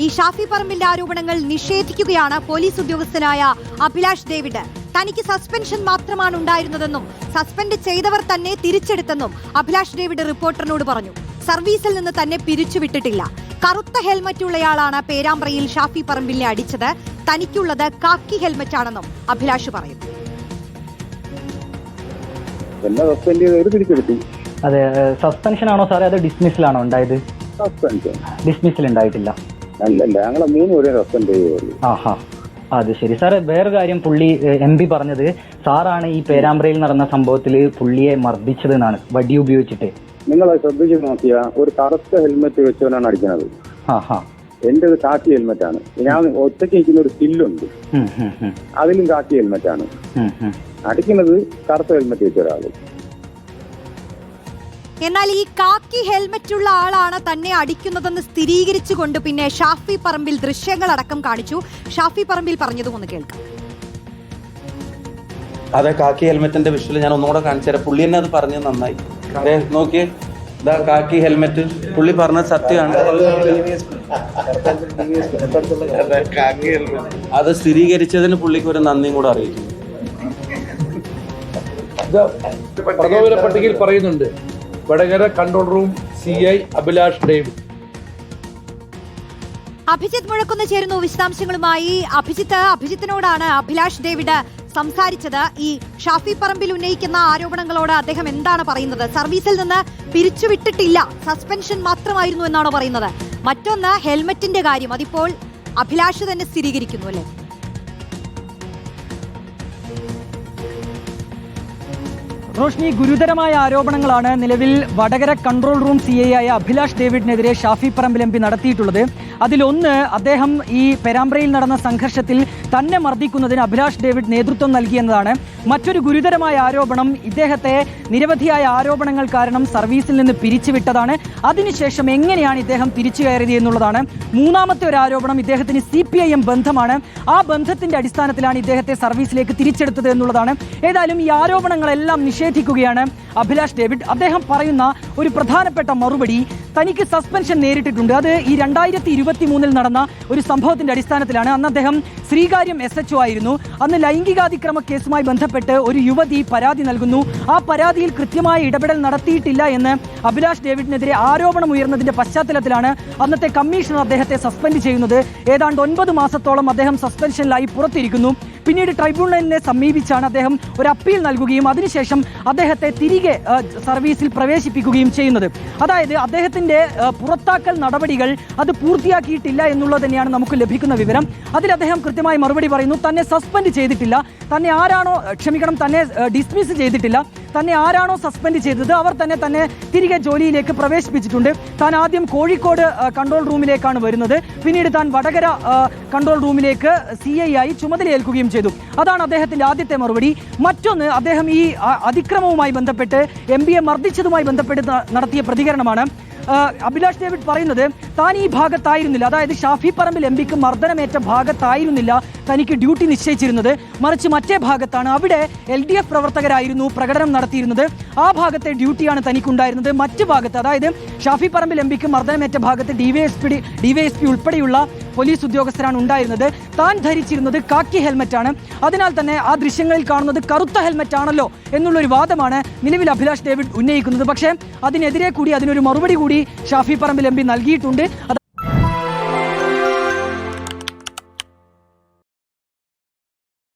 ഈ ഷാഫി പറമ്പിന്റെ ആരോപണങ്ങൾ നിഷേധിക്കുകയാണ് പോലീസ് ഉദ്യോഗസ്ഥനായ അഭിലാഷ് ഡേവിഡ്. തനിക്ക് സസ്പെൻഷൻ മാത്രമാണ് ഉണ്ടായിരുന്നതെന്നും സസ്പെൻഡ് ചെയ്തവർ തന്നെ തിരിച്ചെടുത്തെന്നും അഭിലാഷ് ഡേവിഡ് റിപ്പോർട്ടറിനോട് പറഞ്ഞു. സർവീസിൽ നിന്ന് തന്നെ പിരിച്ചുവിട്ടിട്ടില്ല. കറുത്ത ഹെൽമറ്റുള്ളയാളാണ് പേരാമ്പ്രയിൽ ഷാഫി പറമ്പിലിനെ അടിച്ചത്. തനിക്കുള്ളത് കാക്കി ഹെൽമറ്റാണെന്നും അഭിലാഷ് പറയുന്നു. അതെ, സസ്പെൻഷൻ ആണോ സാറേ, അത് ഡിസ്മിസിലാണോ ഉണ്ടായത്? ഡിസ്മിസിൽ ഉണ്ടായിട്ടില്ല. ആഹാ, അത് ശരി സാറേ. വേറെ കാര്യം, പുള്ളി MP പറഞ്ഞത് സാറാണ് ഈ പേരാമ്പ്രയിൽ നടന്ന സംഭവത്തിൽ പുള്ളിയെ മർദ്ദിച്ചത് എന്നാണ്, വടി ഉപയോഗിച്ചിട്ട്. നിങ്ങൾ ശ്രദ്ധിച്ചു നോക്കിയ ഒരു കറുത്ത ഹെൽമെറ്റ് വെച്ചവനാണ് അടിക്കുന്നത്. എന്റെ ഒരു കാക്കി ഹെൽമെറ്റ് ആണ്. ഞാൻ ഒറ്റയ്ക്ക് നിൽക്കുന്ന ഒരു സ്റ്റില്ലുണ്ട്, അതിലും കാക്കി ഹെൽമെറ്റ് ആണ്. അടിക്കുന്നത് കറുത്ത ഹെൽമെറ്റ് വെച്ച ഒരാള്. എന്നാൽ ഈ കാക്കി ഹെൽമറ്റുള്ള ആളാണ് തന്നെ അടിക്കുന്നതെന്ന് സ്ഥിരീകരിച്ചുകൊണ്ട് പിന്നെ ഷാഫി പറമ്പിൽ ദൃശ്യങ്ങളടക്കം കാണിച്ചു. ഷാഫി പറമ്പിൽ പറഞ്ഞതും ഒന്ന് കേൾക്കാം. അതെ, കാക്കി ഹെൽമെറ്റിന്റെ വിഷ്വൽ ഞാൻ ഒന്നുകൂടെ കാണിച്ചു തരാം. പുള്ളി തന്നെ അത് പറഞ്ഞത് നന്നായി. നോക്കിയേ, ഇതാ കാക്കി ഹെൽമെറ്റ്. പുള്ളി പറഞ്ഞത് സത്യമാണ്. അത് സ്ഥിരീകരിച്ചതിന് പുള്ളിക്ക് ഒരു നന്ദിയും കൂടെ അറിയിക്കുന്നു. പട്ടികയിൽ പറയുന്നുണ്ട് Vadakara control room CI Abhilash David. Abhijith Muzhakkunnu ചേരുന്നു വിശദാംശങ്ങളുമായി. അഭിജിത്തിനോടാണ് അഭിലാഷ് ഡേവിഡ് സംസാരിച്ചത്. ഈ ഷാഫി പറമ്പിൽ ഉന്നയിക്കുന്ന ആരോപണങ്ങളോട് അദ്ദേഹം എന്താണ് പറയുന്നത്? സർവീസിൽ നിന്ന് പിരിച്ചുവിട്ടിട്ടില്ല, സസ്പെൻഷൻ മാത്രമായിരുന്നു എന്നാണ് പറയുന്നത്. മറ്റൊന്ന് ഹെൽമറ്റിന്റെ കാര്യം, അതിപ്പോൾ അഭിലാഷ് തന്നെ സ്ഥിരീകരിക്കുന്നു അല്ലേ? റോഷ്നി, ഗുരുതരമായ ആരോപണങ്ങളാണ് നിലവിൽ വടകര കൺട്രോൾ റൂം CI ആയ അഭിലാഷ് ഡേവിഡിനെതിരെ ഷാഫി പറമ്പിൽ MP നടത്തിയിട്ടുള്ളത്. അതിലൊന്ന്, അദ്ദേഹം ഈ പേരാമ്പ്രയിൽ നടന്ന സംഘർഷത്തിൽ തന്നെ മർദ്ദിക്കുന്നതിന് അഭിലാഷ് ഡേവിഡ് നേതൃത്വം നൽകിയെന്നതാണ്. മറ്റൊരു ഗുരുതരമായ ആരോപണം, ഇദ്ദേഹത്തെ നിരവധിയായ ആരോപണങ്ങൾ കാരണം സർവീസിൽ നിന്ന് പിരിച്ചുവിട്ടതാണ്. അതിനുശേഷം എങ്ങനെയാണ് ഇദ്ദേഹം തിരിച്ചു കയറിയത് എന്നുള്ളതാണ്. മൂന്നാമത്തെ ഒരു ആരോപണം, ഇദ്ദേഹത്തിന് CPIM ബന്ധമാണ്. ആ ബന്ധത്തിന്റെ അടിസ്ഥാനത്തിലാണ് ഇദ്ദേഹത്തെ സർവീസിലേക്ക് തിരിച്ചെടുത്തത് എന്നുള്ളതാണ്. ഏതായാലും ഈ ആരോപണങ്ങളെല്ലാം നിഷേധിക്കുകയാണ് അഭിലാഷ് ഡേവിഡ്. അദ്ദേഹം പറയുന്ന ഒരു പ്രധാനപ്പെട്ട മറുപടി, തനിക്ക് സസ്പെൻഷൻ നേരിട്ടിട്ടുണ്ട്. അത് ഈ 2023 നടന്ന ഒരു സംഭവത്തിന്റെ അടിസ്ഥാനത്തിലാണ്. അന്ന് അദ്ദേഹം ശ്രീകാര്യം SHO ആയിരുന്നു. അന്ന് ലൈംഗികാതിക്രമ കേസുമായി ബന്ധപ്പെട്ട് ഒരു യുവതി പരാതി നൽകുന്നു. ആ പരാതിയിൽ കൃത്യമായ ഇടപെടൽ നടത്തിയിട്ടില്ല എന്ന് അഭിലാഷ് ഡേവിഡിനെതിരെ ആരോപണം ഉയർന്നതിന്റെ പശ്ചാത്തലത്തിലാണ് അന്നത്തെ കമ്മീഷണർ അദ്ദേഹത്തെ സസ്പെൻഡ് ചെയ്യുന്നത്. ഏതാണ്ട് 9 മാസത്തോളം അദ്ദേഹം സസ്പെൻഷനിലായി പുറത്തിരിക്കുന്നു. പിന്നീട് ട്രൈബ്യൂണലിനെ സമീപിച്ചാണ് അദ്ദേഹം ഒരു അപ്പീൽ നൽകുകയും അതിനുശേഷം അദ്ദേഹത്തെ തിരികെ സർവീസിൽ പ്രവേശിപ്പിക്കുകയും ചെയ്യുന്നത്. അതായത് അദ്ദേഹത്തിന്റെ പുറത്താക്കൽ നടപടികൾ അത് പൂർത്തിയാക്കിയിട്ടില്ല എന്നുള്ളത് തന്നെയാണ് നമുക്ക് ലഭിക്കുന്ന വിവരം. അതിൽ അദ്ദേഹം കൃത്യമായി മറുപടി പറയുന്നു. തന്നെ സസ്പെൻഡ് ചെയ്തിട്ടില്ല, തന്നെ ഡിസ്മിസ് ചെയ്തിട്ടില്ല. തന്നെ ആരാണോ സസ്പെൻഡ് ചെയ്തത് അവർ തന്നെ തിരികെ ജോലിയിലേക്ക് പ്രവേശിപ്പിച്ചിട്ടുണ്ട്. താൻ ആദ്യം കോഴിക്കോട് കൺട്രോൾ റൂമിലേക്കാണ് വരുന്നത്. പിന്നീട് താൻ വടകര കൺട്രോൾ റൂമിലേക്ക് CI ആയി ചുമതലയേൽക്കുകയും ചെയ്തു. അതാണ് അദ്ദേഹത്തിന്റെ ആദ്യത്തെ മറുപടി. മറ്റൊന്ന്, അദ്ദേഹം ഈ അതിക്രമവുമായി ബന്ധപ്പെട്ട് MPയെ മർദ്ദിച്ചതുമായി ബന്ധപ്പെട്ട് നടത്തിയ പ്രതികരണമാണ്. അഭിലാഷ് ഡേവിഡ് പറയുന്നത്, താൻ ഈ ഭാഗത്തായിരുന്നില്ല, അതായത് ഷാഫി പറമ്പിൽ MPക്ക് മർദ്ദനമേറ്റ ഭാഗത്തായിരുന്നില്ല തനിക്ക് ഡ്യൂട്ടി നിശ്ചയിച്ചിരുന്നത്, മറിച്ച് മറ്റേ ഭാഗത്താണ്. അവിടെ LDF പ്രവർത്തകരായിരുന്നു പ്രകടനം നടത്തിയിരുന്നത്. ആ ഭാഗത്തെ ഡ്യൂട്ടിയാണ് തനിക്കുണ്ടായിരുന്നത്. മറ്റു ഭാഗത്ത്, അതായത് ഷാഫി പറമ്പിൽ MPക്ക് മർദ്ദനമേറ്റ ഭാഗത്ത് DYSP ഉൾപ്പെടെയുള്ള പോലീസ് ഉദ്യോഗസ്ഥരാണ് ഉണ്ടായിരുന്നത്. താൻ ധരിച്ചിരുന്നത് കാക്കി ഹെൽമറ്റാണ്. അതിനാൽ തന്നെ ആ ദൃശ്യങ്ങളിൽ കാണുന്നത് കറുത്ത ഹെൽമറ്റ് ആണല്ലോ എന്നുള്ളൊരു വാദമാണ് നിലവിൽ അഭിലാഷ് ഡേവിഡ് ഉന്നയിക്കുന്നത്. പക്ഷേ അതിനെതിരെ കൂടി, അതിനൊരു മറുപടി കൂടി ഷാഫി പറമ്പിൽ MP നൽകിയിട്ടുണ്ട്.